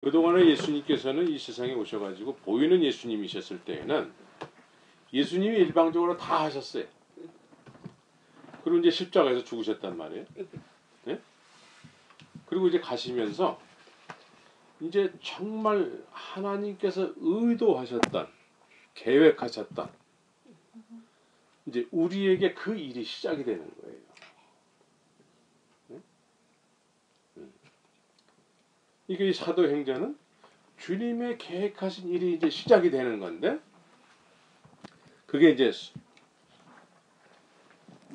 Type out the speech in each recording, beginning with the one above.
그동안에 예수님께서는 이 세상에 오셔가지고 보이는 예수님이셨을 때에는 예수님이 일방적으로 다 하셨어요. 그리고 이제 십자가에서 죽으셨단 말이에요. 네? 그리고 이제 가시면서 이제 정말 하나님께서 의도하셨던, 계획하셨던 이제 우리에게 그 일이 시작이 되는 거예요. 네? 이게 이 사도행전은 주님의 계획하신 일이 이제 시작이 되는 건데, 그게 이제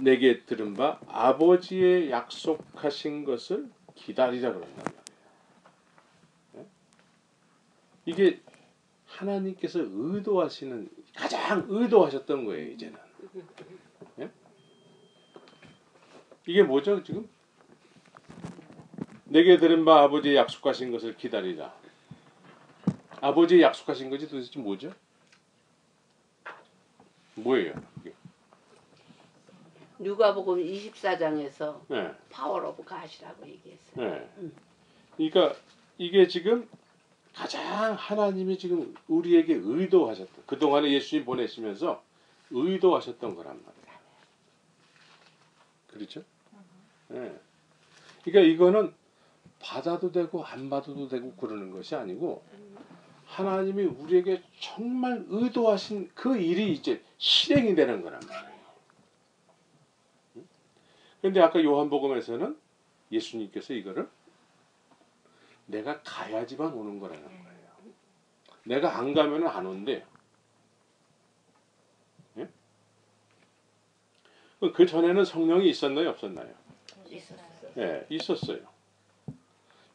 내게 들은 바 아버지의 약속하신 것을 기다리라 그런단 말이에요. 네? 이게 하나님께서 의도하시는, 가장 의도하셨던 거예요, 이제는. 네? 이게 뭐죠, 지금? 내게 들은 바 아버지의 약속하신 것을 기다리라. 아버지의 약속하신 것이 도대체 뭐죠? 뭐예요? 이게? 누가복음 24장에서 네. 파워 오브 갓이라고 얘기했어요. 네. 그러니까 이게 지금 가장 하나님이 지금 우리에게 의도하셨던, 그동안에 예수님 보내시면서 의도하셨던 거란 말이에요. 그렇죠? 네. 그러니까 이거는 받아도 되고 안 받아도 되고 그러는 것이 아니고 하나님이 우리에게 정말 의도하신 그 일이 이제 실행이 되는 거란 말이에요. 그런데 아까 요한복음에서는 예수님께서 이거를 내가 가야지만 오는 거라는 거예요. 내가 안 가면 안 온대. 예? 그 전에는 성령이 있었나요, 없었나요? 있었어요. 예, 있었어요.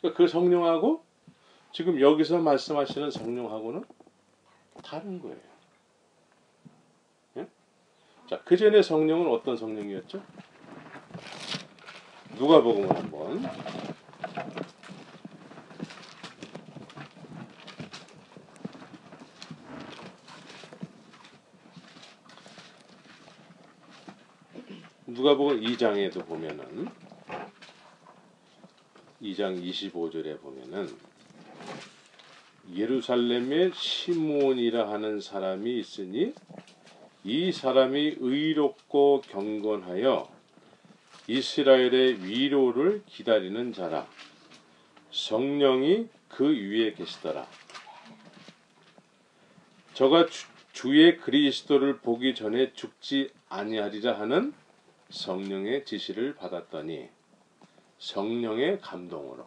그러니까 그 성령하고 지금 여기서 말씀하시는 성령하고는 다른 거예요. 예? 자, 그 전에 성령은 어떤 성령이었죠? 누가복음을 한번. 누가복음 2장에도 보면은 2장 25절에 보면은 예루살렘에 시몬이라 하는 사람이 있으니 이 사람이 의롭고 경건하여 이스라엘의 위로를 기다리는 자라. 성령이 그 위에 계시더라. 저가 주의 그리스도를 보기 전에 죽지 아니하리라 하는 성령의 지시를 받았더니 성령의 감동으로,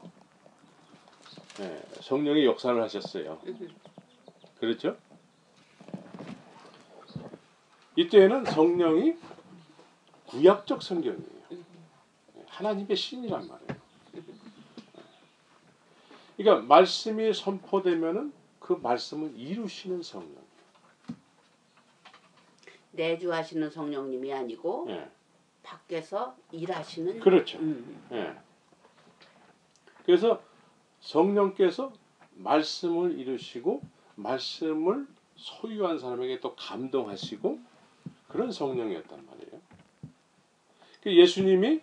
네, 성령이 역사를 하셨어요. 그렇죠? 이때에는 성령이 구약적 성경이에요. 하나님의 신이란 말이에요. 그러니까 말씀이 선포되면은 그 말씀을 이루시는 성령. 내주하시는 성령님이 아니고 네. 밖에서 일하시는. 그렇죠. 네. 그래서 성령께서 말씀을 이루시고 말씀을 소유한 사람에게 또 감동하시고 그런 성령이었단 말이에요. 예수님이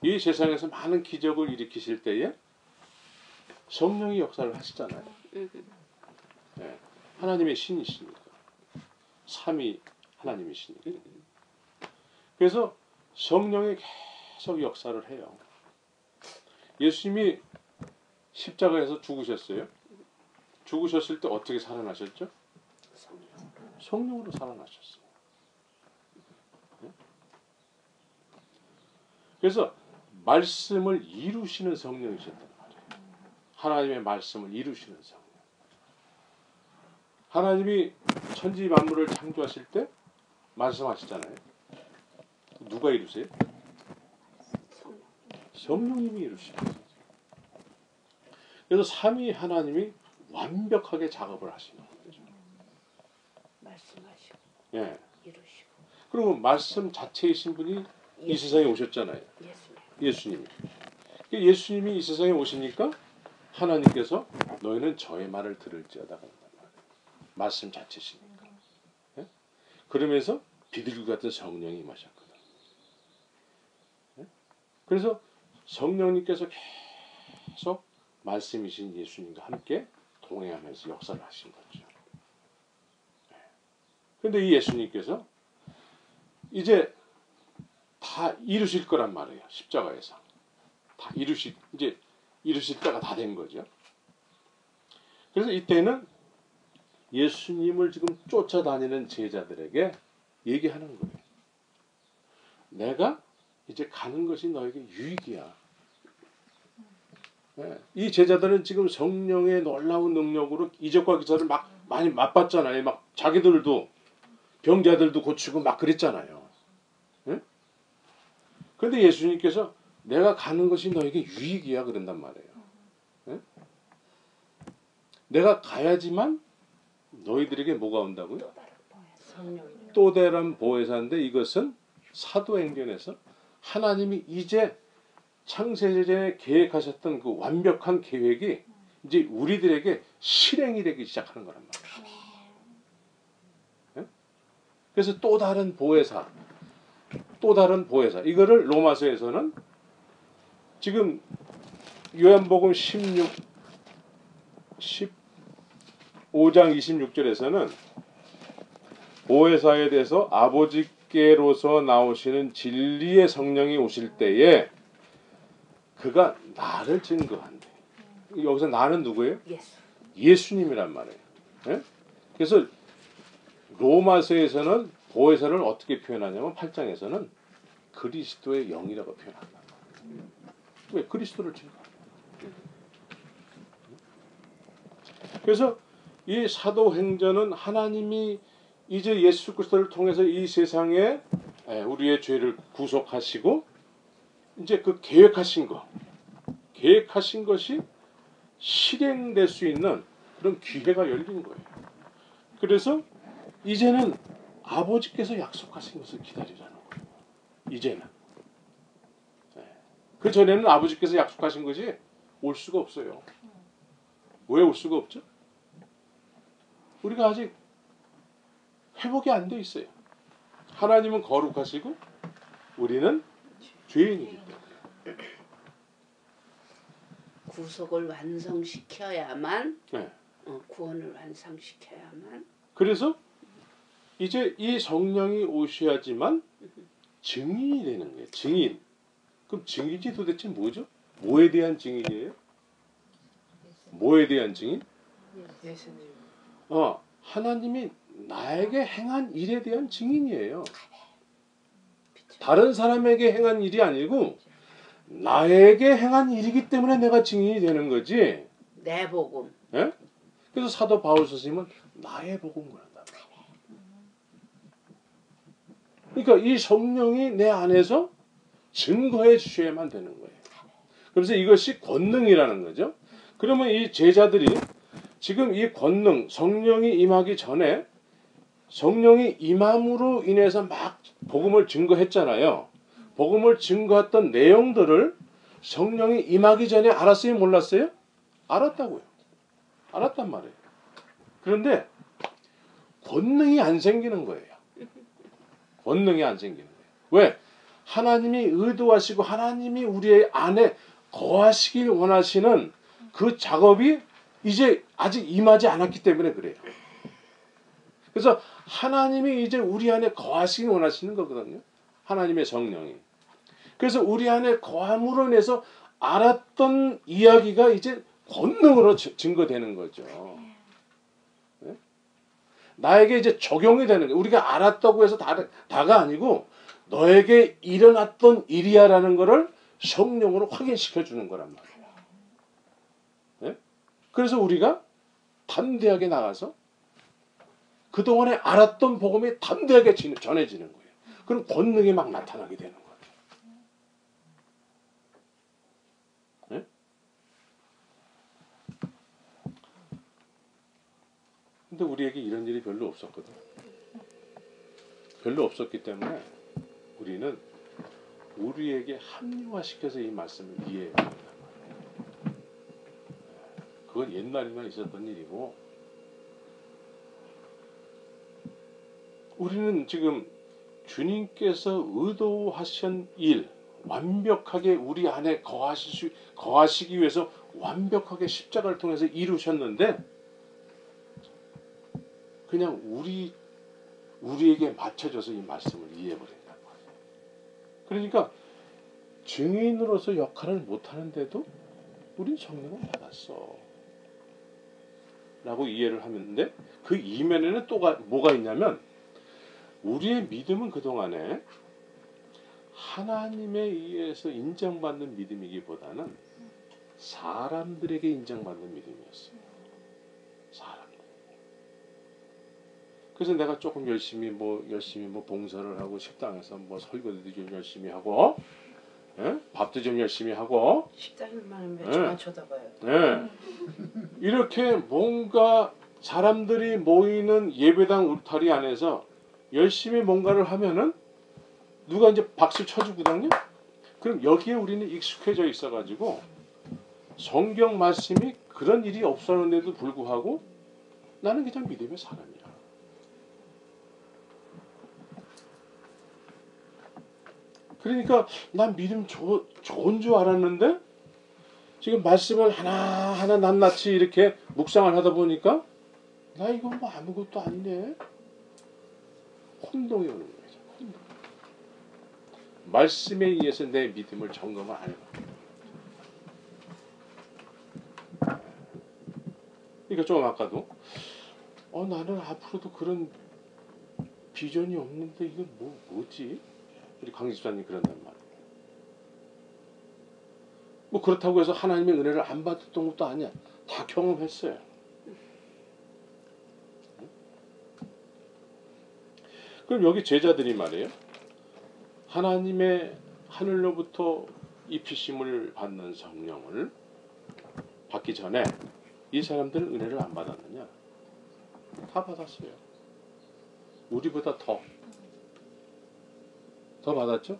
이 세상에서 많은 기적을 일으키실 때에 성령이 역사를 하시잖아요. 네. 하나님의 신이시니까. 삼위 하나님이시니까. 그래서 성령이 계속 역사를 해요. 예수님이 십자가에서 죽으셨어요. 죽으셨을 때 어떻게 살아나셨죠? 성령으로 살아나셨어요. 네? 그래서 말씀을 이루시는 성령이셨단 말이에요. 하나님의 말씀을 이루시는 성령. 하나님이 천지 만물을 창조하실 때 말씀하시잖아요. 누가 이루세요? 성령님이 이루시는. 그래서 삼위 하나님이 완벽하게 작업을 하시는 거죠. 말씀하시고, 예. 이루시고. 그리고 말씀 자체이신 분이 이 세상에 오셨잖아요. 예수님. 예수님이 이 세상에 오시니까 하나님께서 너희는 저의 말을 들을지어다. 말씀 자체시니까. 예? 그러면서 비둘기 같은 성령이 임하셨거든. 예? 그래서 성령님께서 계속 말씀이신 예수님과 함께 동행하면서 역사를 하신 거죠. 그런데 이 예수님께서 이제 다 이루실 거란 말이에요. 십자가에서 다 이제 이루실 때가 다 된 거죠. 그래서 이때는 예수님을 지금 쫓아다니는 제자들에게 얘기하는 거예요. 내가 이제 가는 것이 너에게 유익이야. 네. 이 제자들은 지금 성령의 놀라운 능력으로 이적과 기사를 막 많이 맛봤잖아요. 막 자기들도 병자들도 고치고 막 그랬잖아요. 네? 그런데 예수님께서 내가 가는 것이 너에게 유익이야 그런단 말이에요. 네? 내가 가야지만 너희들에게 뭐가 온다고요? 또 다른 보혜사인데 이것은 사도행전에서 하나님이 이제 창세전에 계획하셨던 그 완벽한 계획이 이제 우리들에게 실행이 되기 시작하는 거란 말이에요. 네? 그래서 또 다른 보혜사 이거를 로마서에서는 지금 요한복음 15장 26절에서는 보혜사에 대해서 아버지께로서 나오시는 진리의 성령이 오실 때에 그가 나를 증거한대. 여기서 나는 누구예요? 예수님이란 말이에요. 네? 그래서 로마서에서는 보혜사를 어떻게 표현하냐면 8장에서는 그리스도의 영이라고 표현한다. 왜? 그리스도를 증거한다. 그래서 이 사도행전은 하나님이 이제 예수 그리스도를 통해서 이 세상에 우리의 죄를 구속하시고 이제 그 계획하신 것이 실행될 수 있는 그런 기회가 열린 거예요. 그래서 이제는 아버지께서 약속하신 것을 기다리라는 거예요. 이제는. 그 전에는 아버지께서 약속하신 것이 올 수가 없어요. 왜 올 수가 없죠? 우리가 아직 회복이 안 돼 있어요. 하나님은 거룩하시고 우리는 죄인이기 때문에. 구속을 완성시켜야만 네. 구원을 완성시켜야만. 그래서 이제 이 성령이 오셔야지만 증인이 되는 거예요. 증인. 그럼 증인이 도대체 뭐죠? 뭐에 대한 증인이에요? 뭐에 대한 증인? 예수님. 하나님이 나에게 행한 일에 대한 증인이에요. 다른 사람에게 행한 일이 아니고 나에게 행한 일이기 때문에 내가 증인이 되는 거지. 내 복음. 예? 그래서 사도 바울 스님은 나의 복음을 한다. 그러니까 이 성령이 내 안에서 증거해 주셔야만 되는 거예요. 그래서 이것이 권능이라는 거죠. 그러면 이 제자들이 지금 이 권능, 성령이 임하기 전에 성령이 임함으로 인해서 막 복음을 증거했잖아요. 복음을 증거했던 내용들을 성령이 임하기 전에 알았어요? 몰랐어요? 알았다고요. 알았단 말이에요. 그런데 권능이 안 생기는 거예요. 권능이 안 생기는 거예요. 왜? 하나님이 의도하시고 하나님이 우리 안에 거하시길 원하시는 그 작업이 이제 아직 임하지 않았기 때문에 그래요. 그래서 하나님이 이제 우리 안에 거하시길 원하시는 거거든요. 하나님의 성령이. 그래서 우리 안에 거함으로 인해서 알았던 이야기가 이제 권능으로 증거되는 거죠. 네? 나에게 이제 적용이 되는 거예요. 우리가 알았다고 해서 다가 아니고 너에게 일어났던 일이야라는 거를 성령으로 확인시켜 주는 거란 말이에요. 네? 그래서 우리가 담대하게 나가서 그동안에 알았던 복음이 담대하게 전해지는 거예요. 그럼 권능이 막 나타나게 되는 거예요. 네? 근데 우리에게 이런 일이 별로 없었거든. 별로 없었기 때문에 우리는 우리에게 합리화시켜서 이 말씀을 이해해야 된단 말이에요. 그건 옛날에만 있었던 일이고 우리는 지금 주님께서 의도하신 일 완벽하게 우리 안에 거하시기 위해서 완벽하게 십자가를 통해서 이루셨는데 그냥 우리에게 맞춰져서 이 말씀을 이해해버린다는 거예요. 그러니까 증인으로서 역할을 못하는데도 우린 성령을 받았어 라고 이해를 하는데, 그 이면에는 또 뭐가 있냐면, 우리의 믿음은 그동안에 하나님에 의해서 인정받는 믿음이기보다는 사람들에게 인정받는 믿음이었어요. 사람들. 그래서 내가 조금 열심히 봉사를 하고, 식당에서 설거지도 좀 열심히 하고, 밥도 좀 열심히 하고, 식당만 몇초만 쳐다봐요. 이렇게 뭔가 사람들이 모이는 예배당 울타리 안에서 열심히 뭔가를 하면은 누가 이제 박수 쳐주거든요. 그럼 여기에 우리는 익숙해져 있어가지고 성경 말씀이 그런 일이 없었는데도 불구하고 나는 그냥 믿음의 사람이야. 그러니까 난 믿음 좋은 줄 알았는데 지금 말씀을 하나하나 낱낱이 이렇게 묵상을 하다 보니까 나 이거 뭐 아무것도 아니네. 혼동이 오는 거죠. 혼동. 말씀에 의해서 내 믿음을 점검을 안 해봐. 그러니까 좀 아까도 나는 앞으로도 그런 비전이 없는데 이건 뭐지? 우리 강 집사님 그런단 말이에요. 뭐 그렇다고 해서 하나님의 은혜를 안 받았던 것도 아니야. 다 경험했어요. 그럼 여기 제자들이 말이에요. 하나님의 하늘로부터 입히심을 받는 성령을 받기 전에 이 사람들은 은혜를 안 받았느냐? 다 받았어요. 우리보다 더 받았죠?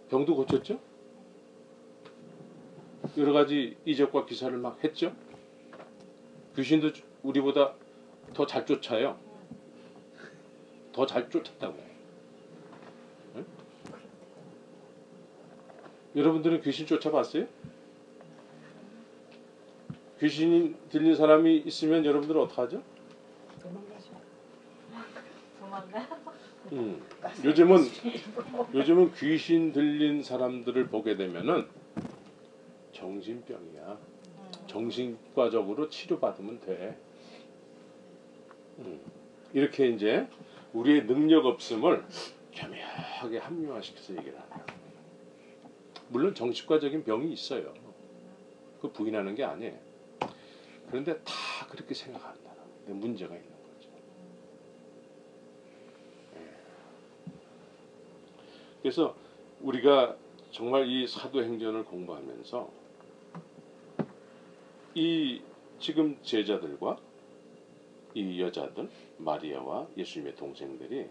병도 고쳤죠? 여러 가지 이적과 기사를 막 했죠? 귀신도 우리보다 더 잘 쫓아요. 더 잘 쫓았다고. 응? 여러분들은 귀신 쫓아봤어요? 귀신이 들린 사람이 있으면 여러분들은 어떡하죠? 도망가. 요즘은 귀신 들린 사람들을 보게 되면은 정신병이야. 정신과적으로 치료받으면 돼. 이렇게 이제 우리의 능력 없음을 교묘하게 합리화시켜서 얘기를 하네요. 물론 정신과적인 병이 있어요. 그 부인하는 게 아니에요. 그런데 다 그렇게 생각한다. 근데 문제가 있는 거죠. 그래서 우리가 정말 이 사도행전을 공부하면서 이 지금 제자들과 이 여자들 마리아와 예수님의 동생들이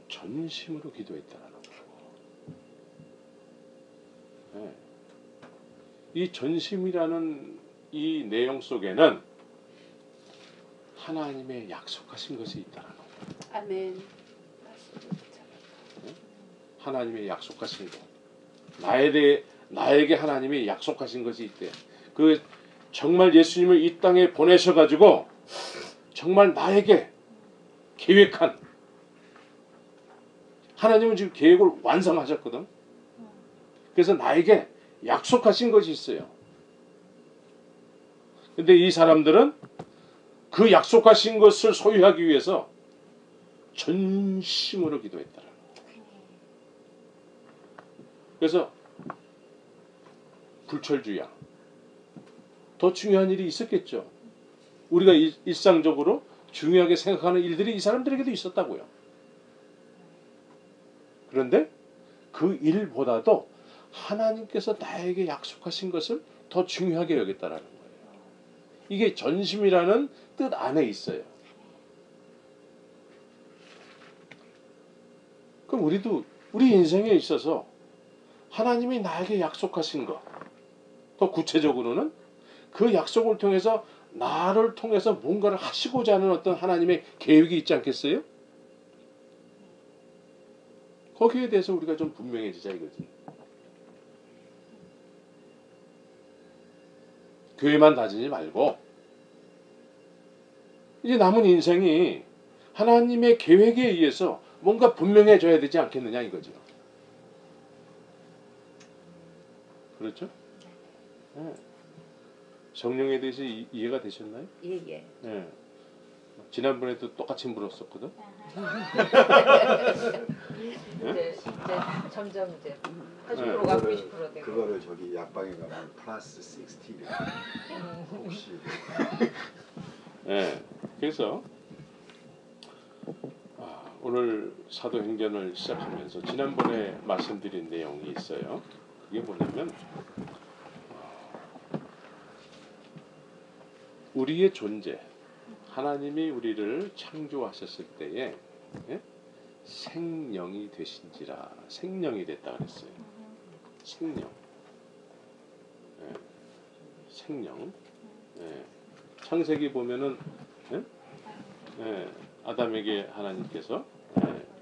전심으로 기도했다라는 거예요. 네. 이 전심이라는 이 내용 속에는 하나님의 약속하신 것이 있다라는 거예요. 아멘. 네? 하나님의 약속하신 것. 나에게 하나님이 약속하신 것이 있대. 그 정말 예수님을 이 땅에 보내셔가지고 정말 나에게 계획한, 하나님은 지금 계획을 완성하셨거든. 그래서 나에게 약속하신 것이 있어요. 근데 이 사람들은 그 약속하신 것을 소유하기 위해서 전심으로 기도했다. 그래서 불철주야. 더 중요한 일이 있었겠죠. 우리가 일상적으로 중요하게 생각하는 일들이 이 사람들에게도 있었다고요. 그런데 그 일보다도 하나님께서 나에게 약속하신 것을 더 중요하게 여겼다라는 거예요. 이게 전심이라는 뜻 안에 있어요. 그럼 우리도 우리 인생에 있어서 하나님이 나에게 약속하신 것, 더 구체적으로는 그 약속을 통해서 나를 통해서 뭔가를 하시고자 하는 어떤 하나님의 계획이 있지 않겠어요? 거기에 대해서 우리가 좀 분명해지자 이거지. 교회만 다니지 말고 이제 남은 인생이 하나님의 계획에 의해서 뭔가 분명해져야 되지 않겠느냐 이거죠. 그렇죠? 네. 성령에 대해서 이해가 되셨나요? 예예. 네. 지난번에도 똑같이 물었었거든. 이제 점점 이제 80%가 그거를, 90% 되고. 그거를 저기 약방에 가면 플러스 60 혹시 네. 그래서 오늘 사도행전을 시작하면서 지난번에 말씀드린 내용이 있어요. 그게 뭐냐면 우리의 존재, 하나님이 우리를 창조하셨을 때에 생령이 되신지라, 생령이 됐다 그랬어요. 생령, 생령. 창세기 보면은 아담에게 하나님께서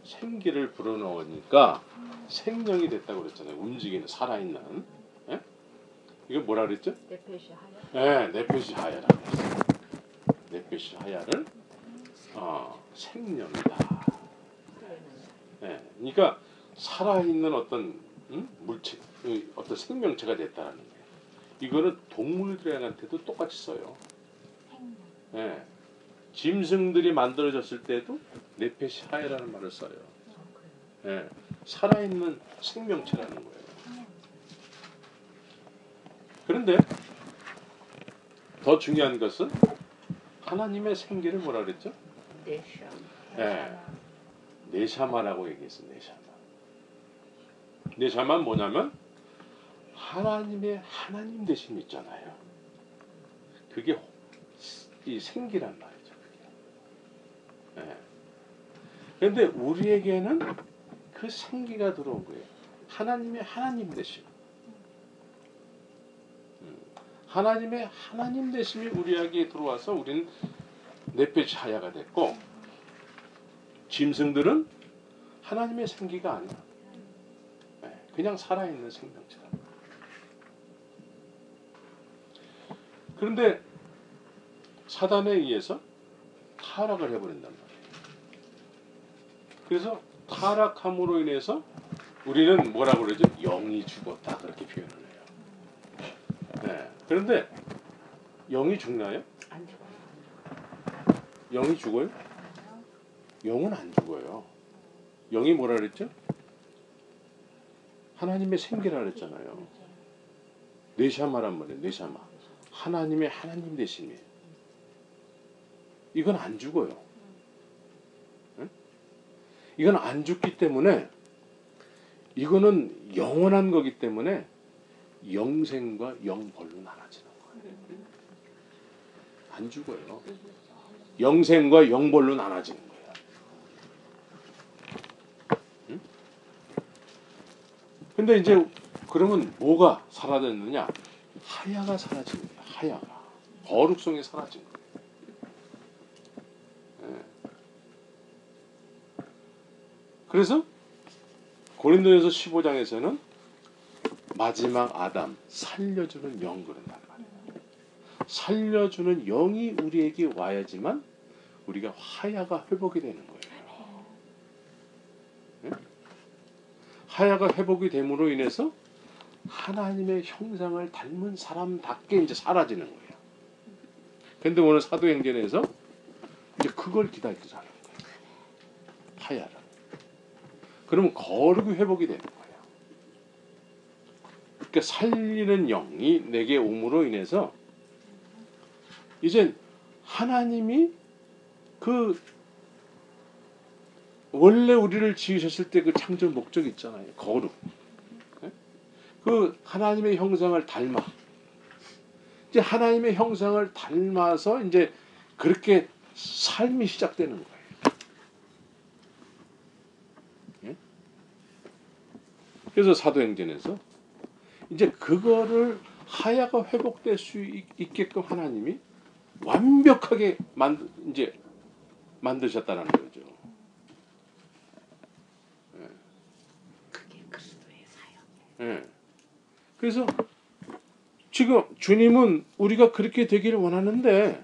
생기를 불어넣으니까 생령이 됐다고 그랬잖아요. 움직이는 살아있는. 이거 뭐라 그랬죠? 네페시 하야. 네페시 하야라. 네페시 하야를 생령이다. 그러니까 살아있는 어떤 물체, 어떤 생명체가 됐다라는 거예요. 이거는 동물들한테도 똑같이 써요. 짐승들이 만들어졌을 때도 네페시 하야라는 말을 써요. 살아있는 생명체라는 거예요. 그런데 더 중요한 것은 하나님의 생기를 뭐라 그랬죠? 네샤마라고 얘기했어요. 네샤마. 네샤마는 뭐냐면 하나님의 하나님 되심 있잖아요. 그게 이 생기란 말이죠. 그런데 우리에게는 그 생기가 들어온 거예요. 하나님의 하나님 되심. 하나님의 하나님 되심이 우리에게 들어와서 우리는 네페시 하야가 됐고, 짐승들은 하나님의 생기가 아니야. 그냥 살아있는 생명체다. 그런데 사단에 의해서 타락을 해버린단 말이에요. 그래서 타락함으로 인해서 우리는 뭐라고 그러죠? 영이 죽었다, 그렇게 표현을 해요. 그런데 영이 죽나요? 안 죽어요. 영이 죽어요? 영은 안 죽어요. 영이 뭐라 그랬죠? 하나님의 생기라 그랬잖아요. 네샤마란 말이에요. 네샤마. 하나님의 하나님 되심이에요. 이건 안 죽어요. 이건 안 죽기 때문에, 이거는 영원한 거기 때문에 영생과 영벌로 나눠지는 거예요. 안 죽어요. 영생과 영벌로 나눠지는 거예요. 근데 이제 그러면 뭐가 사라졌느냐? 하야가 사라진 거예요. 하야가. 거룩성이 사라진 거예요. 그래서 고린도전서 15장에서는 마지막 아담, 살려주는 영 그런단 말이에요. 살려주는 영이 우리에게 와야지만 우리가 하야가 회복이 되는 거예요. 하야가 회복이 됨으로 인해서 하나님의 형상을 닮은 사람답게 이제 사라지는 거예요. 근데 오늘 사도행전에서 이제 그걸 기다리자는 거예요. 하야를. 그러면 거룩이 회복이 되는 거예요. 그러니까 살리는 영이 내게 옴으로 인해서 이제 하나님이 그 원래 우리를 지으셨을 때 그 창조 목적 있잖아요. 거룩. 그 하나님의 형상을 닮아. 이제 하나님의 형상을 닮아서 이제 그렇게 삶이 시작되는 거예요. 그래서 사도행전에서 이제 그거를 하야가 회복될 수 있게끔 하나님이 완벽하게 이제 만드셨다는 거죠. 그게 그리스도의 사역. 그래서 지금 주님은 우리가 그렇게 되기를 원하는데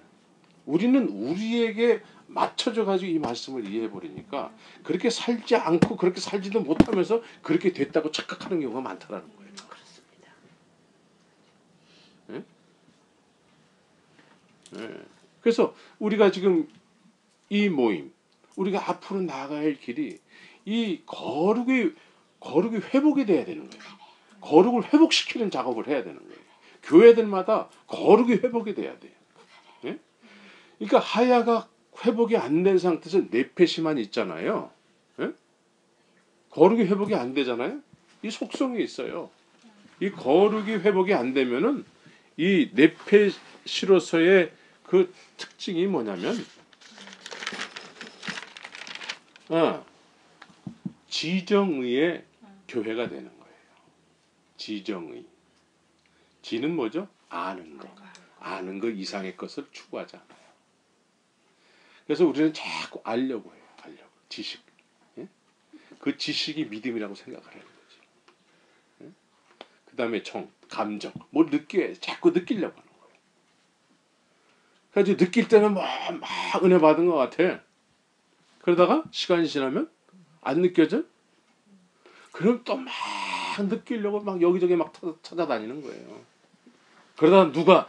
우리는 우리에게 맞춰져 가지고 이 말씀을 이해해 버리니까 그렇게 살지 않고 그렇게 살지도 못하면서 그렇게 됐다고 착각하는 경우가 많다라는 거예요. 그렇습니다. 예? 예. 그래서 우리가 지금 이 모임, 우리가 앞으로 나아가야 할 길이 이 거룩이 회복이 돼야 되는 거예요. 거룩을 회복시키는 작업을 해야 되는 거예요. 교회들마다 거룩이 회복이 돼야 돼요. 예? 그러니까 하야가 회복이 안 된 상태에서 네페시만 있잖아요. 예? 거룩이 회복이 안 되잖아요. 이 속성이 있어요. 이 거룩이 회복이 안 되면은 이 네페시로서의 그 특징이 뭐냐면 지정의의 교회가 되는 거예요. 지정의. 지는 뭐죠? 아는 거. 아는 거 이상의 것을 추구하지 않아요. 그래서 우리는 자꾸 알려고 해요. 알려고. 지식. 예? 그 지식이 믿음이라고 생각을 하는 거지. 예? 그 다음에 감정. 뭘 자꾸 느끼려고 하는 거예요. 그래서 느낄 때는 막 은혜 받은 것 같아. 그러다가 시간이 지나면 안 느껴져? 그럼 또 막 느끼려고 막 여기저기 막 찾아다니는 거예요. 그러다가 누가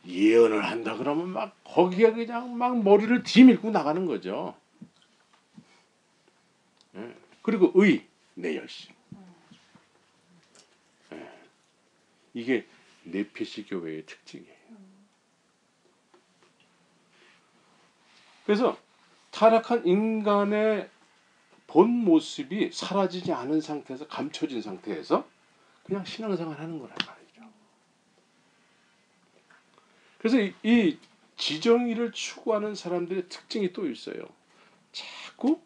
예언을 한다 그러면 막 거기에 그냥 막 머리를 뒤밀고 나가는 거죠. 예. 그리고 내 열심. 예. 이게 네피시 교회의 특징이에요. 그래서 타락한 인간의 본 모습이 사라지지 않은 상태에서 감춰진 상태에서 그냥 신앙생활 하는 거란 말이죠. 그래서 이 지정의를 추구하는 사람들의 특징이 또 있어요. 자꾸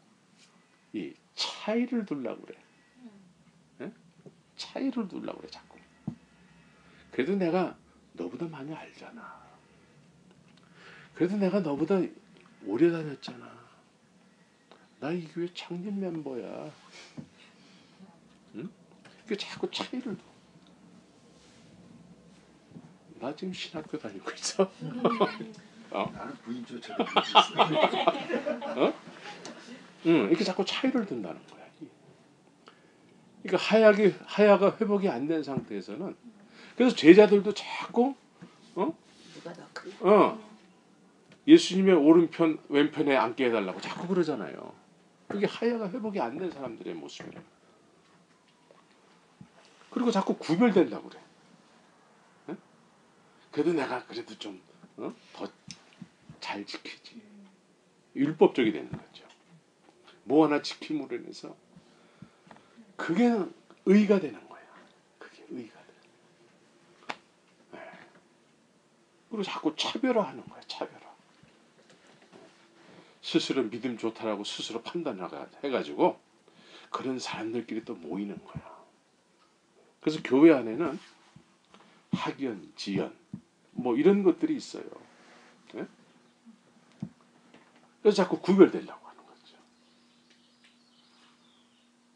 이 차이를 두려고 그래. 네? 차이를 두려고 그래 자꾸. 그래도 내가 너보다 많이 알잖아. 그래도 내가 너보다 오래 다녔잖아. 나 이 교회 창립 멤버야. 응? 그 자꾸 차이를 둬. 나 지금 신학교 다니고 있어. 나는 부인조차도 모르겠어요. 이렇게 자꾸 차이를 둔다는 거야. 그러니까 하야가 회복이 안 된 상태에서는 그래서 제자들도 자꾸 누가 더 큰? 예수님의 오른편 왼편에 앉게 해달라고 자꾸 그러잖아요. 그게 하야가 회복이 안 된 사람들의 모습이에요. 그리고 자꾸 구별된다고 그래. 응? 그래도 내가 그래도 좀 더 잘 지키지. 율법적이 되는 거죠. 뭐 하나 지킴으로 인해서 그게 의가 되는 거야. 그게 의가 돼. 네. 그리고 자꾸 차별화하는 거야. 차별화. 스스로 믿음 좋다라고 스스로 판단해가지고 그런 사람들끼리 또 모이는 거야. 그래서 교회 안에는 학연, 지연 뭐 이런 것들이 있어요. 네? 그래서 자꾸 구별되려고 하는 거죠.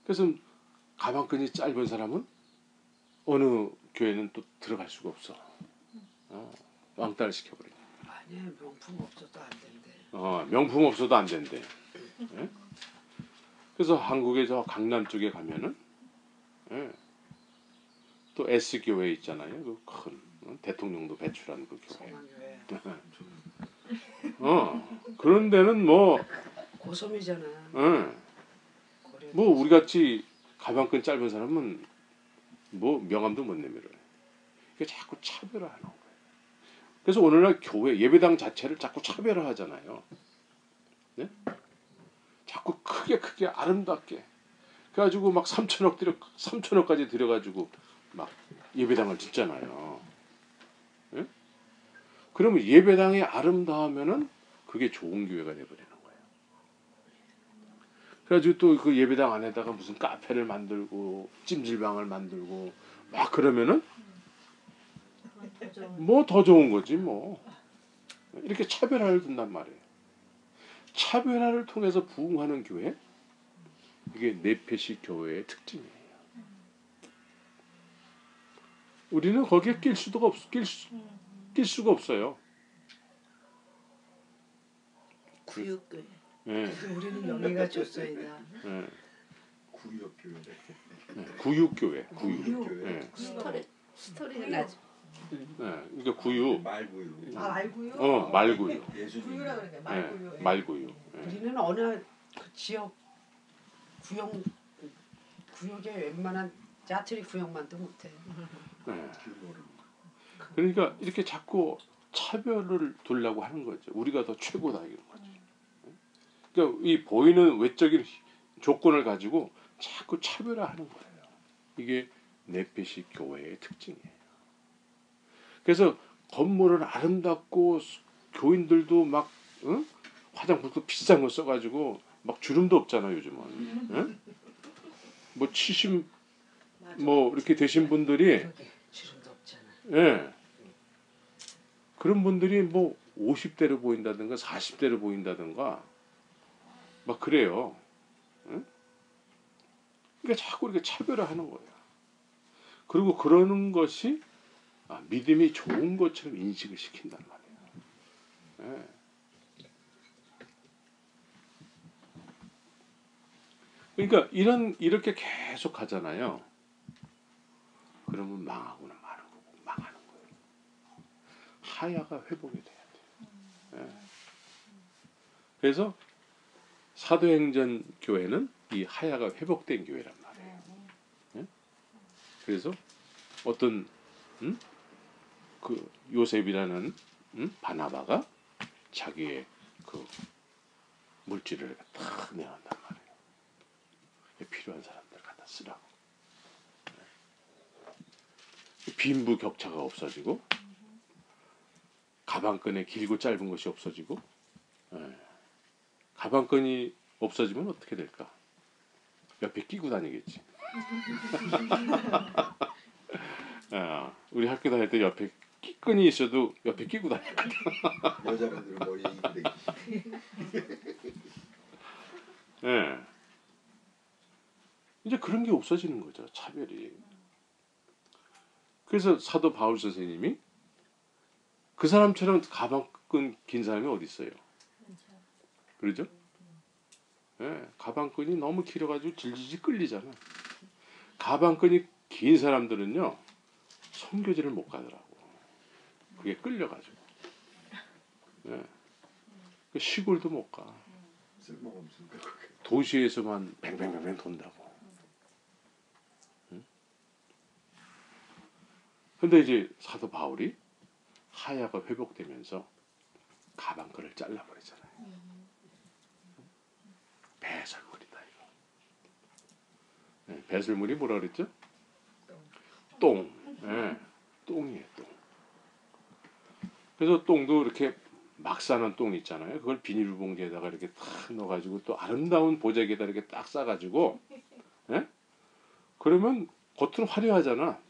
그래서 가방끈이 짧은 사람은 어느 교회는 또 들어갈 수가 없어. 왕따를 시켜버리네. 아니야, 명품 없어도 안 된대. 명품 없어도 안 된대. 네? 그래서 한국의 저 강남 쪽에 가면은 또 S 교회 있잖아요. 그 큰 대통령도 배출한 그 교회. 성황교회. 그런 데는 뭐 고섬이잖아. 뭐 우리 같이 가방끈 짧은 사람은 뭐 명함도 못 내밀어요. 이게 자꾸 차별화하는 거예요. 그래서 오늘날 교회 예배당 자체를 자꾸 차별화하잖아요. 네? 자꾸 크게 아름답게 그래가지고 막 3천억까지 들여가지고 막 예배당을 짓잖아요. 네? 그러면 예배당이 아름다우면은 그게 좋은 교회가 돼버리는 거예요. 그래가지고 또 그 예배당 안에다가 무슨 카페를 만들고 찜질방을 만들고 막 그러면은 뭐 더 좋은 거지 뭐. 이렇게 차별화를 둔단 말이에요. 차별화를 통해서 부흥하는 교회, 이게 네페시 교회의 특징이에요. 우리는 거기에 낄 수가 없어요. 구육교회. 예. 우리는 여기가 좋소이다. 예. 구역교회. 구육교회. 구육. 구육교회. 예. 스토리 나죠. 예. 그러니까 구육. 말구유. 말구유. 말구유. 예수님. 구유라 그러니까 말구유. 예. 말구유. 예. 우리는 어느 그 지역 구역에 웬만한 자투리 구역만도 못해. 예. 길모르. 그러니까 이렇게 자꾸 차별을 두려고 하는 거죠. 우리가 더 최고다 이런 거죠. 그러니까 이 보이는 외적인 조건을 가지고 자꾸 차별화하는 거예요. 이게 네페시 교회의 특징이에요. 그래서 건물은 아름답고 교인들도 막 화장품도 비싼 거 써가지고 막 주름도 없잖아 요즘은. 응? 뭐 70 뭐 이렇게 되신 분들이 그러게 주름도 없잖아. 예. 그런 분들이 뭐 50대로 보인다든가 40대로 보인다든가 막 그래요. 응? 그러니까 자꾸 이렇게 차별화하는 거예요. 그리고 그러는 것이 믿음이 좋은 것처럼 인식을 시킨단 말이에요. 예. 그러니까 이렇게 계속 가잖아요. 그러면 망하고는 마는 거고 망하는 거예요. 하야가 회복이 돼야 돼요. 예. 그래서 사도행전 교회는 이 하야가 회복된 교회란 말이에요. 예? 그래서 어떤 그 요셉이라는 바나바가 자기의 그 물질을 다 내놓는단 말이에요. 필요한 사람들 갖다 쓰라고. 빈부 격차가 없어지고 가방끈에 길고 짧은 것이 없어지고 가방끈이 없어지면 어떻게 될까? 옆에 끼고 다니겠지. 우리 학교 다닐 때 옆에 끼끈이 있어도 옆에 끼고 다녔거든. 여자분들은 머리에 이쁘대기. 예. 이제 그런 게 없어지는 거죠. 차별이. 그래서 사도 바울 선생님이 그 사람처럼 가방끈 긴 사람이 어디 있어요? 그러죠? 예, 가방끈이 너무 길어가지고 질질 끌리잖아. 가방끈이 긴 사람들은요 선교지를 못 가더라고. 그게 끌려가지고. 예. 시골도 못 가. 쓸모가 없으니까. 도시에서만 뱅뱅뱅뱅 돈다고. 근데 이제 사도 바울이 하야가 회복되면서 가방끈을 잘라버리잖아요. 배설물이다 이거. 네, 배설물이 뭐라 그랬죠? 똥. 네, 똥이에요 똥. 그래서 똥도 이렇게 막 싸는 똥 있잖아요. 그걸 비닐봉지에다가 이렇게 탁 넣어가지고 또 아름다운 보자기에다 이렇게 딱 싸가지고, 네? 그러면 겉은 화려하잖아.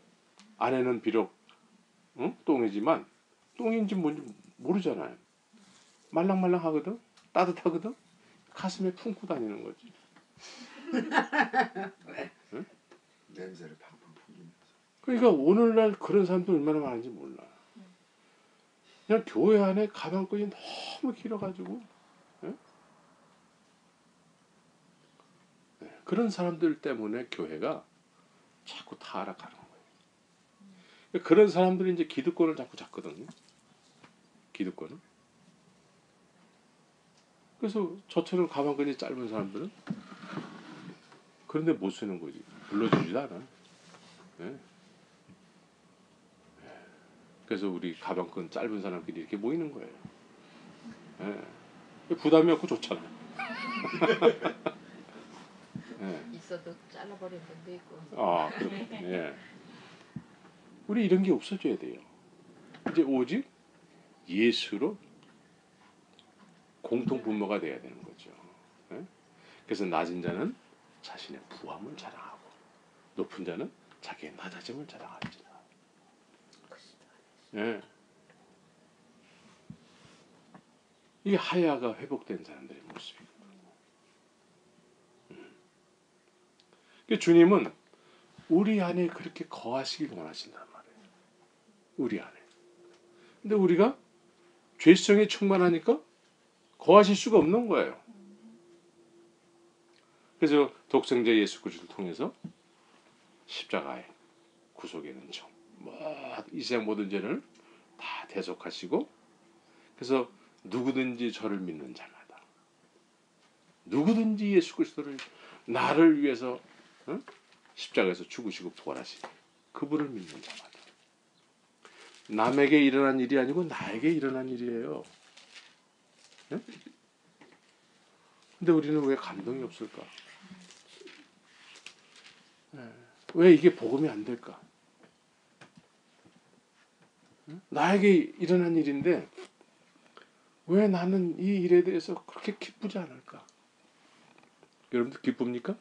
안에는 비록 똥이지만 똥인지 뭔지 모르잖아요. 말랑말랑하거든, 따뜻하거든. 가슴에 품고 다니는 거지. 응? 냄새를 팡팡 풍기면서. 그러니까 오늘날 그런 사람도 얼마나 많은지 몰라. 그냥 교회 안에 가방끈이 너무 길어가지고 그런 사람들 때문에 교회가 자꾸 타락하는 거예요. 그런 사람들이 이제 기득권을 자꾸 잡거든요. 기득권을. 그래서 저처럼 가방끈이 짧은 사람들은 그런데 못 쓰는 거지. 불러주지도 않아. 네. 그래서 우리 가방끈 짧은 사람끼리 이렇게 모이는 거예요. 네. 부담이 없고 좋잖아. 네. 있어도 잘라버린 분도 있고. 그렇군요. 예. 우리 이런 게 없어져야 돼요. 이제 오직 예수로 공통 분모가 돼야 되는 거죠. 예? 그래서 낮은 자는 자신의 부함을 자랑하고 높은 자는 자기의 낮아짐을 자랑할지라. 예. 이게 하야가 회복된 사람들의 모습이거든요. 주님은 우리 안에 그렇게 거하시길 원하신단 말이에요. 우리 안에. 근데 우리가 죄성에 충만하니까 거하실 수가 없는 거예요. 그래서 독생자 예수 그리스도를 통해서 십자가의 구속의 은총, 이 세상 모든 죄를 다 대속하시고, 그래서 누구든지 저를 믿는 자마다, 누구든지 예수 그리스도를 나를 위해서 십자가에서 죽으시고 부활하신 그분을 믿는 자마다, 남에게 일어난 일이 아니고 나에게 일어난 일이에요. 네? 근데 우리는 왜 감동이 없을까? 네. 왜 이게 복음이 안 될까? 나에게 일어난 일인데 왜 나는 이 일에 대해서 그렇게 기쁘지 않을까? 여러분들 기쁩니까?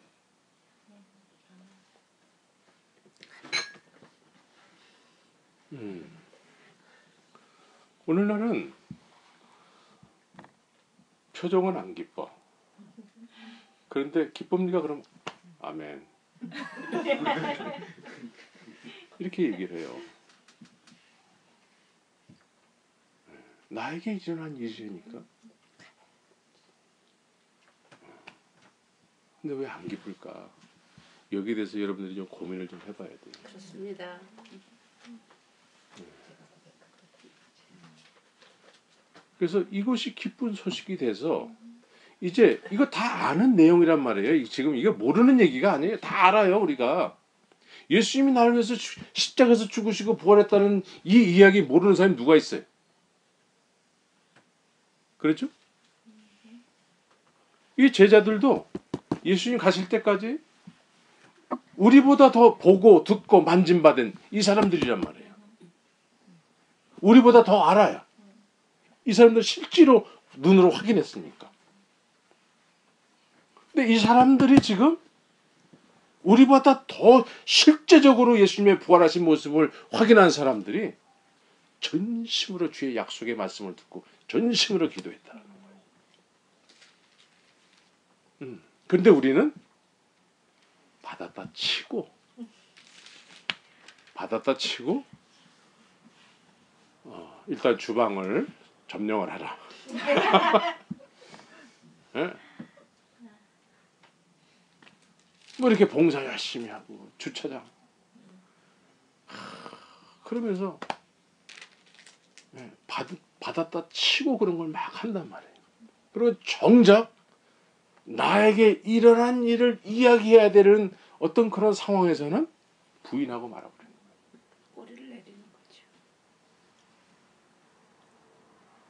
오늘날은 표정은 안 기뻐. 그런데 기쁩니까? 그럼 아멘. 이렇게 얘기를 해요. 나에게 일어난 일이니까. 근데 왜 안 기쁠까? 여기에 대해서 여러분들이 좀 고민을 좀 해봐야 돼요. 그렇습니다. 그래서 이것이 기쁜 소식이 돼서 이제 이거 다 아는 내용이란 말이에요. 지금 이게 모르는 얘기가 아니에요. 다 알아요, 우리가. 예수님이 나를 위해서 십자가에서 죽으시고 부활했다는 이 이야기 모르는 사람이 누가 있어요? 그렇죠? 이 제자들도 예수님 가실 때까지 우리보다 더 보고 듣고 만짐받은 이 사람들이란 말이에요. 우리보다 더 알아요. 이 사람들 실제로 눈으로 확인했으니까. 근데 이 사람들이 지금 우리보다 더 실제적으로 예수님의 부활하신 모습을 확인한 사람들이 전심으로 주의 약속의 말씀을 듣고 전심으로 기도했다는 거예요. 그런데 우리는 받았다 치고 일단 주방을 점령을 하라. 네? 뭐 이렇게 봉사 열심히 하고 주차장 그러면서 받았다 치고 그런 걸 막 한단 말이에요. 그리고 정작 나에게 일어난 일을 이야기해야 되는 어떤 그런 상황에서는 부인하고 말아버려요. 꼬리를 내리는 거죠.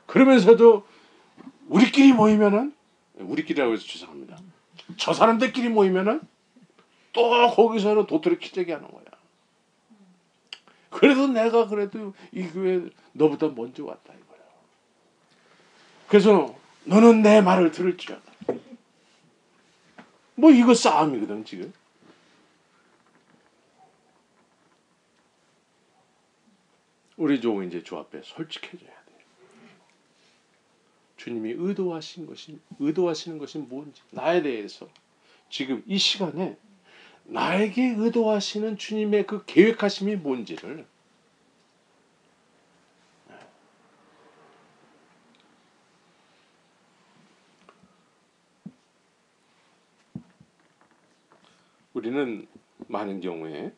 그러면서도 우리끼리 모이면은, 우리끼리라고 해서 죄송합니다, 저 사람들끼리 모이면은 또 거기서는 도토리 키재기 하는 거야. 그래도 내가 그래도 이 교회 너보다 먼저 왔다 이거야. 그래서 너는 내 말을 들을지어다. 뭐 이거 싸움이거든 지금. 우리 좀 이제 주 앞에 솔직해져야 돼. 주님이 의도하시는 것이 뭔지, 나에 대해서 지금 이 시간에 나에게 의도하시는 주님의 그 계획하심이 뭔지를 우리는 많은 경우에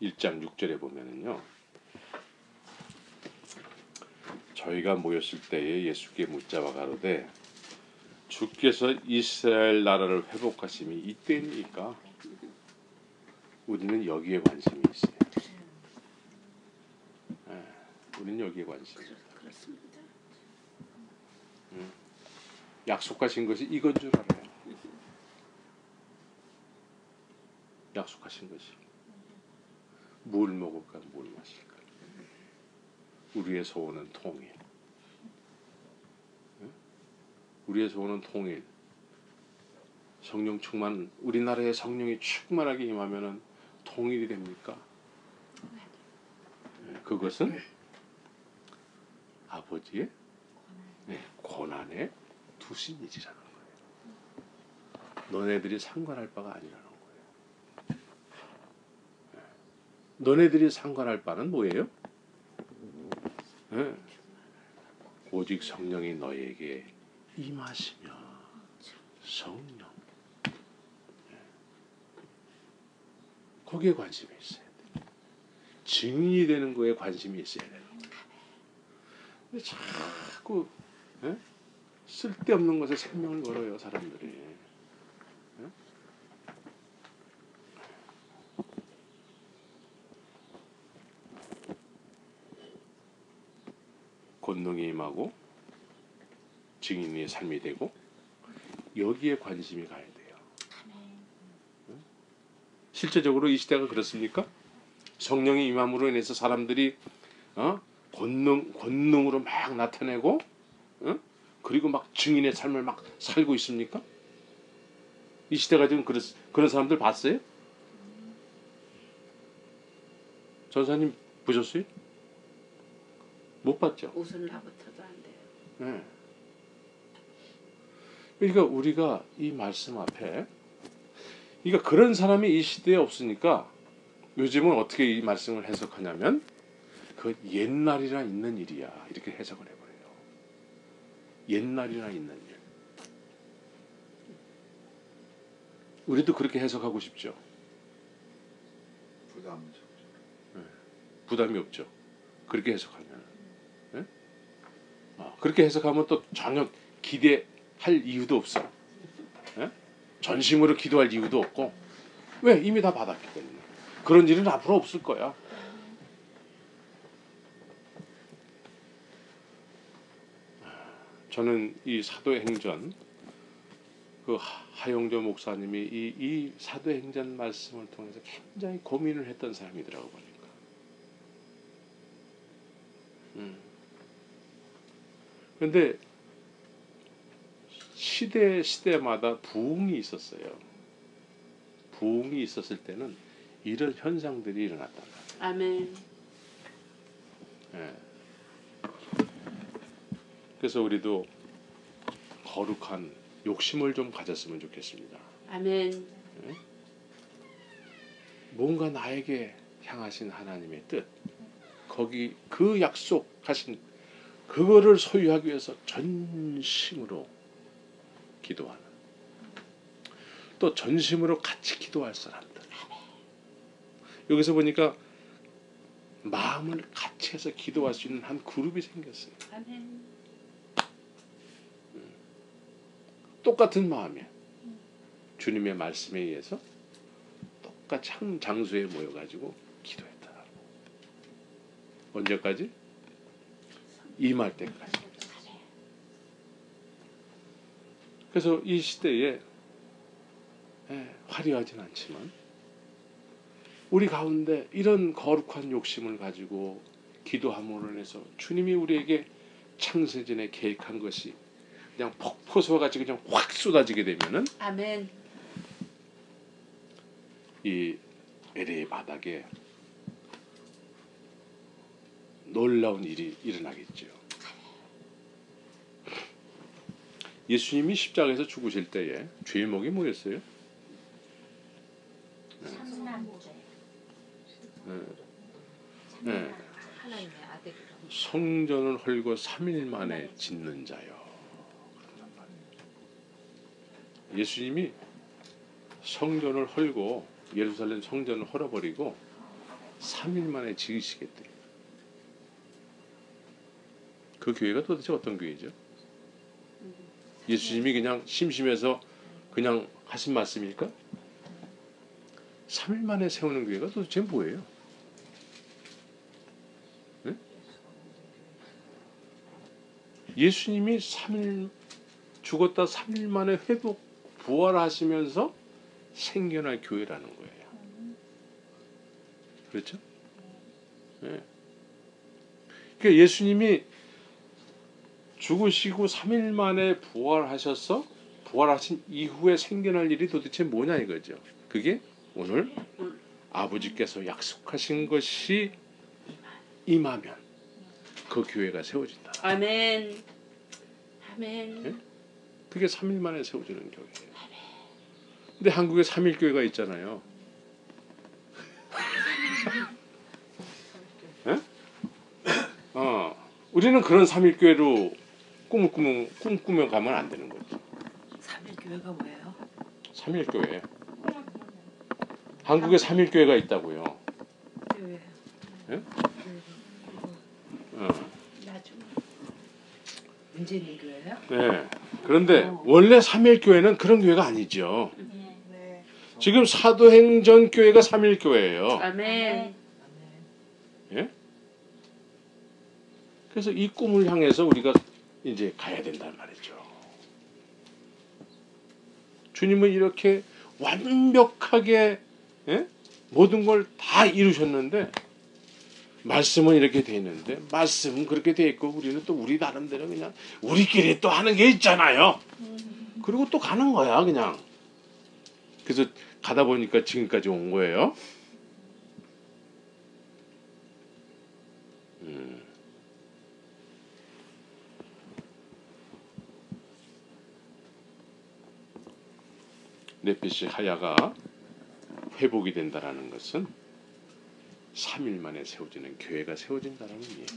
1장 6절에 보면은요, 저희가 모였을 때에 예수께 묻자와 가로되 주께서 이스라엘 나라를 회복하심이 이때입니까? 우리는 여기에 관심이 있어요. 우리는 여기에 관심이 있어요. 그렇습니다. 약속하신 것이 이건 줄 알아요. 약속하신 것이 뭘 먹을까 뭘 마실까, 우리의 소원은 통일. 우리의 소원은 통일. 성령 충만, 우리나라에 성령이 충만하게 임하면은 통일이 됩니까? 그것은 아버지의 고난에 두신 일이라는 거예요. 너네들이 상관할 바가 아니라는 거예요. 너네들이 상관할 바는 뭐예요? 예. 오직 성령이 너에게 임하시며 성령. 예. 거기에 관심이 있어야 돼. 증인이 되는 거에 관심이 있어야 돼. 근데 자꾸 예? 쓸데없는 것에 생명을 걸어요 사람들이. 예? 권능이 임하고 증인의 삶이 되고 여기에 관심이 가야 돼요. 실제적으로 이 시대가 그렇습니까? 성령이 임함으로 인해서 사람들이 권능으로 막 나타내고 그리고 막 증인의 삶을 막 살고 있습니까? 이 시대가 지금 그런 사람들 봤어요? 전사님 보셨어요? 못 봤죠? 웃음 나부터도 안 돼요. 네. 그러니까 우리가 이 말씀 앞에 그러니까 그런 사람이 이 시대에 없으니까 요즘은 어떻게 이 말씀을 해석하냐면 그 옛날이나 있는 일이야 이렇게 해석을 해버려요. 옛날이나 있는 일. 우리도 그렇게 해석하고 싶죠. 부담이죠. 부담이 없죠. 그렇게 해석하면. 네? 그렇게 해석하면 또 전혀 기대할 이유도 없어. 네? 전심으로 기도할 이유도 없고 왜? 이미 다 받았기 때문에. 그런 일은 앞으로 없을 거야. 저는 이 사도행전 그 하용조 목사님이 이 사도행전 말씀을 통해서 굉장히 고민을 했던 사람이더라고 보니까. 그런데 시대마다 부흥이 있었어요. 부흥이 있었을 때는 이런 현상들이 일어났단 말이에요. 아멘. 예. 그래서 우리도 거룩한 욕심을 좀 가졌으면 좋겠습니다. 아멘. 뭔가 나에게 향하신 하나님의 뜻, 거기 그 약속하신 그거를 소유하기 위해서 전심으로 기도하는, 또 전심으로 같이 기도할 사람들. 여기서 보니까 마음을 같이 해서 기도할 수 있는 한 그룹이 생겼어요. 아멘. 똑같은 마음에 주님의 말씀에 의해서 똑같이 한 장소에 모여가지고 기도했다. 언제까지? 임할 때까지. 그래서 이 시대에 화려하진 않지만 우리 가운데 이런 거룩한 욕심을 가지고 기도함으로 인해서 주님이 우리에게 창세전에 계획한 것이 그냥 폭포수와 같이 그냥 확 쏟아지게 되면은 아멘. 이 LA 바닥에 놀라운 일이 일어나겠죠. 예수님이 십자가에서 죽으실 때에 죄목이 뭐였어요? 삼남죄. 네. 하나님의 아들이라. 성전을 헐고 3일 만에 짓는 자요. 예수님이 성전을 헐고 예루살렘 성전을 헐어버리고 3일 만에 지으시겠대. 그 교회가 도대체 어떤 교회죠? 예수님이 그냥 심심해서 그냥 하신 말씀일까? 3일 만에 세우는 교회가 도대체 뭐예요? 네? 예수님이 3일 죽었다 3일 만에 회복 부활하시면서 생겨날 교회라는 거예요. 그렇죠? 네. 그러니까 예수님이 죽으시고 3일 만에 부활하셔서 부활하신 이후에 생겨날 일이 도대체 뭐냐 이거죠. 그게 오늘 아버지께서 약속하신 것이 임하면 그 교회가 세워진다. 아멘. 아멘. 네? 그게 3일 만에 세워지는 교회예요. 근데 한국에 3일 교회가 있잖아요. 우리는 그런 삼일교회로 꿈꾸며 가면 안 되는 거죠. 삼일교회가 뭐예요? 삼일교회. 한국에 삼일교회가 있다고요. 교회. 예? 어. 나중에 문제 있는 교회요? 네. 그런데 원래 삼일교회는 그런 교회가 아니죠. 네. 지금 사도행전 교회가 삼일교회예요. 아멘. 예? 그래서 이 꿈을 향해서 우리가 이제 가야 된단 말이죠. 주님은 이렇게 완벽하게 예? 모든 걸 다 이루셨는데 말씀은 이렇게 돼 있는데 말씀은 그렇게 돼 있고 우리는 또 우리 나름대로 그냥 우리끼리 또 하는 게 있잖아요. 그리고 또 가는 거야 그냥. 그래서 가다 보니까 지금까지 온 거예요. 넷빛이 하야가 회복이 된다라는 것은 3일 만에 세워지는 교회가 세워진다라는 얘기예요.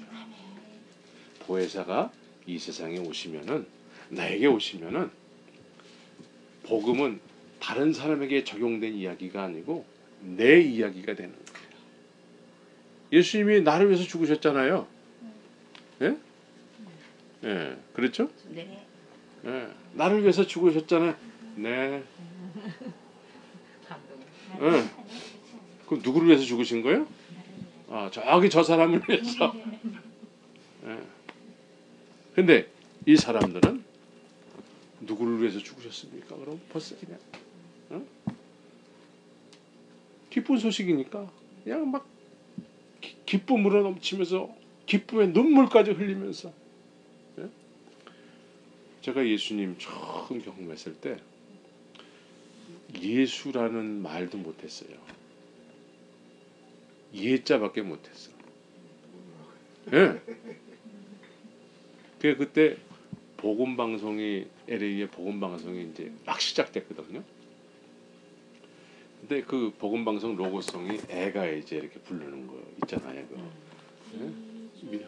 보혜사가 이 세상에 오시면은 나에게 오시면은 복음은 다른 사람에게 적용된 이야기가 아니고 내 이야기가 되는 거예요. 예수님이 나를 위해서 죽으셨잖아요. 예? 예, 그렇죠? 네. 예, 나를 위해서 죽으셨잖아요. 네. 예. 그럼 누구를 위해서 죽으신 거예요? 아, 저기 저 사람을 위해서. 예. 근데 이 사람들은 누구를 위해서 죽으셨습니까? 그럼 벌써 그냥 기쁜 소식이니까 그냥 막 기쁨으로 넘치면서 기쁨의 눈물까지 흘리면서 예? 제가 예수님 처음 경험했을 때 예수라는 말도 못했어요. 예자밖에 못했어. 예. 그때 복음 방송이 LA의 복음 방송이 이제 막 시작됐거든요. 근데 그 복음 방송 로고송이 애가 이제 이렇게 부르는 거 있잖아요. 그거. 예?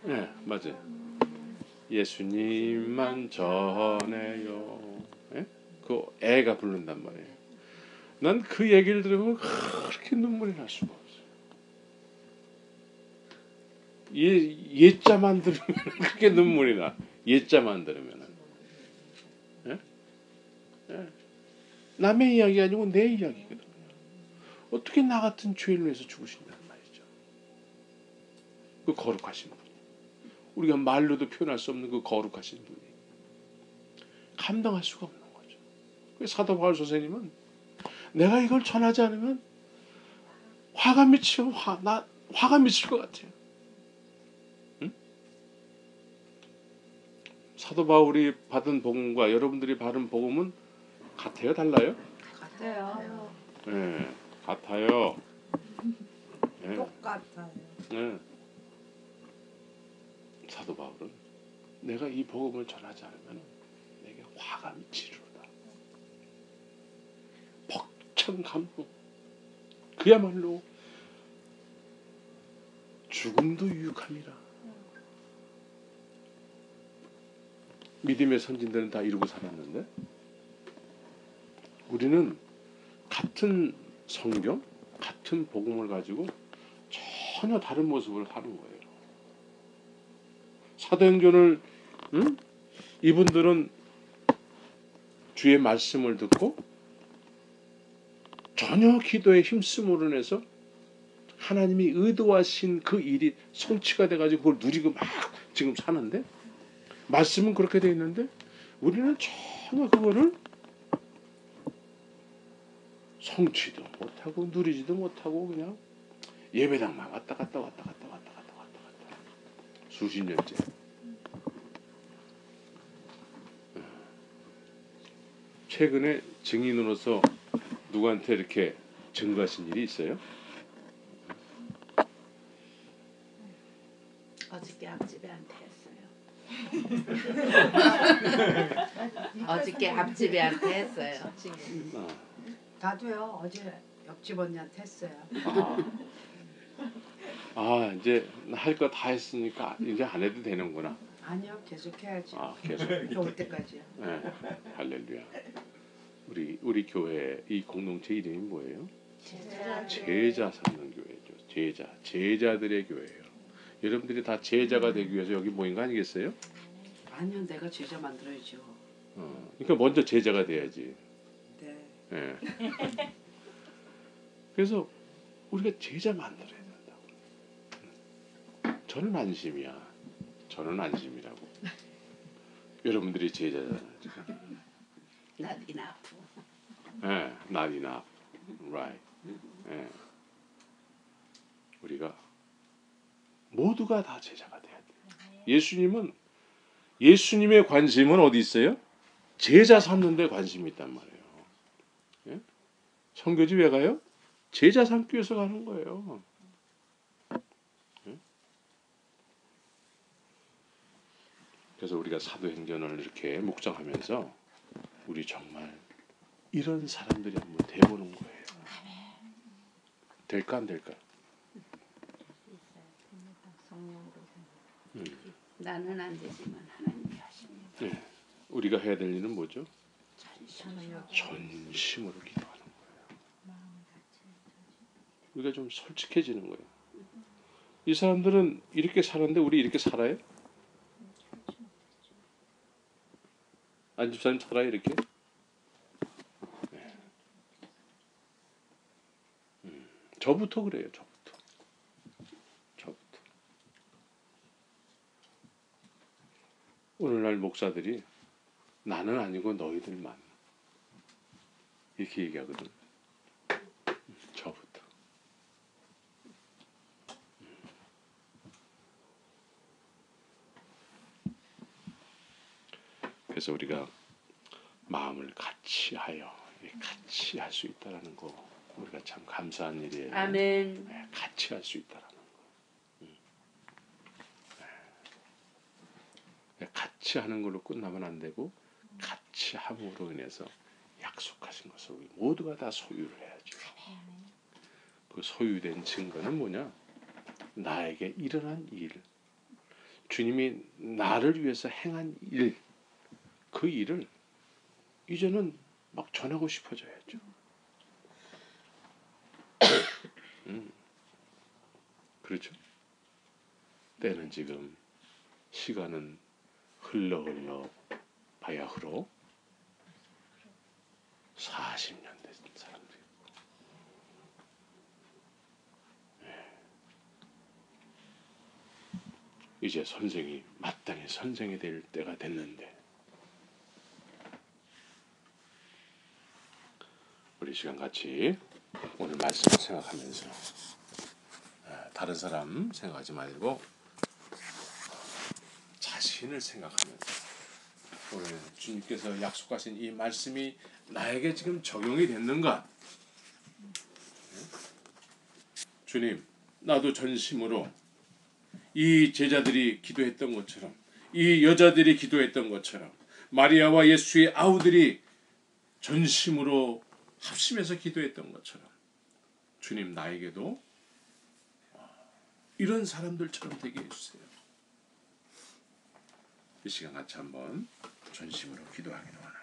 네, 맞아요. 예수님만 전해요. 예? 그 애가 부른단 말이에요. 난 그 얘기를 들으면 그렇게 눈물이 날 수가 없어요. 예자만 들으면 그렇게 눈물이 나. 예자만 들으면은. 예? 예. 남의 이야기 아니고 내 이야기거든요. 어떻게 나 같은 죄인을 위해서 죽으신단 말이죠. 그 거룩하신 분. 우리가 말로도 표현할 수 없는 그 거룩하신 분이 감당할 수가 없는 거죠. 그래서 사도 바울 선생님은 내가 이걸 전하지 않으면 화가 미칠 것 같아요. 응? 사도 바울이 받은 복음과 여러분들이 받은 복음은 같아요, 달라요? 같아요. 네, 같아요. 네. 똑같아요. 네. 사도 바울은 내가 이 복음을 전하지 않으면 내게 화가 미치리로다. 벅찬 감동. 그야말로 죽음도 유익함이라. 믿음의 선진들은 다 이루고 살았는데 우리는 같은 성경, 같은 복음을 가지고 전혀 다른 모습을 하는 거예요. 사도행전을 이분들은 주의 말씀을 듣고 전혀 기도에 힘쓰므로 인해서 하나님이 의도하신 그 일이 성취가 돼가지고 그걸 누리고 막 지금 사는데 말씀은 그렇게 돼 있는데 우리는 전혀 그거를 성취도 못하고 누리지도 못하고 그냥 예배당만 왔다 갔다 수십 년째. 최근에 증인으로서 누구한테 이렇게 증거하신 일이 있어요? 어저께 앞집애한테 했어요. 어저께 앞집애한테 했어요. 나도요. 어제 옆집 언니한테 했어요. 아 이제 할 거 다 했으니까 이제 안 해도 되는구나. 아니요, 계속 해야지. 아 계속. 올 때까지요. 네. 할렐루야. 우리 교회 이 공동체 이름이 뭐예요? 제자 삼는 교회죠. 제자들의 교회예요. 여러분들이 다 제자가 되기 위해서 여기 모인 거 아니겠어요? 아니요, 내가 제자 만들어야죠. 그러니까 먼저 제자가 돼야지. 네. 예. 그래서 우리가 제자 만들어야 된다고. 저는 안심이야. 저는 안심이라고. 여러분들이 제자잖아요. 지금. Not enough. 예, not enough. Right. 예. 우리가 모두가 다 제자가 돼야 돼. 예수님의 관심은 어디 있어요? 제자 삼는 데 관심이 있단 말이에요. 예? 선교지 왜 가요? 제자 삼기 위해서 가는 거예요. 예? 그래서 우리가 사도행전을 이렇게 묵상하면서 우리 정말 이런 사람들이 한번 돼보는 거예요. 될까 안 될까? 나는 안 되지만 하나님이 하십니다. 네. 우리가 해야 될 일은 뭐죠? 전심으로 전심으로 기도하는 거예요. 우리가 좀 솔직해지는 거예요. 이 사람들은 이렇게 살았는데 우리 이렇게 살아요? 안 집사님 살아요 이렇게? 네. 저부터 그래요. 저부터. 오늘날 목사들이 나는 아니고 너희들만 이렇게 얘기하거든. 저부터. 그래서 우리가 마음을 같이 하여 같이 할 수 있다라는 거 우리가 참 감사한 일이에요. 아멘. 네, 같이 할 수 있다라는 거. 네, 같이 하는 걸로 끝나면 안 되고 같이 함으로 인해서 약속하신 것을 우리 모두가 다 소유를 해야죠. 그 소유된 증거는 뭐냐? 나에게 일어난 일, 주님이 나를 위해서 행한 일, 그 일을 이제는 막 전하고 싶어져야죠. 그렇죠? 때는 지금, 시간은 흘러 바야흐로 40년 된 사람들이 있고, 이제 선생이 마땅히 선생이 될 때가 됐는데 우리 시간 같이 오늘 말씀을 생각하면서 다른 사람 생각하지 말고 자신을 생각하면서 오늘 주님께서 약속하신 이 말씀이 나에게 지금 적용이 됐는가? 주님, 나도 전심으로 이 제자들이 기도했던 것처럼, 이 여자들이 기도했던 것처럼, 마리아와 예수의 아우들이 전심으로 합심해서 기도했던 것처럼 주님 나에게도 이런 사람들처럼 되게 해주세요. 이 시간 같이 한번 전심으로 기도하기로 합니다.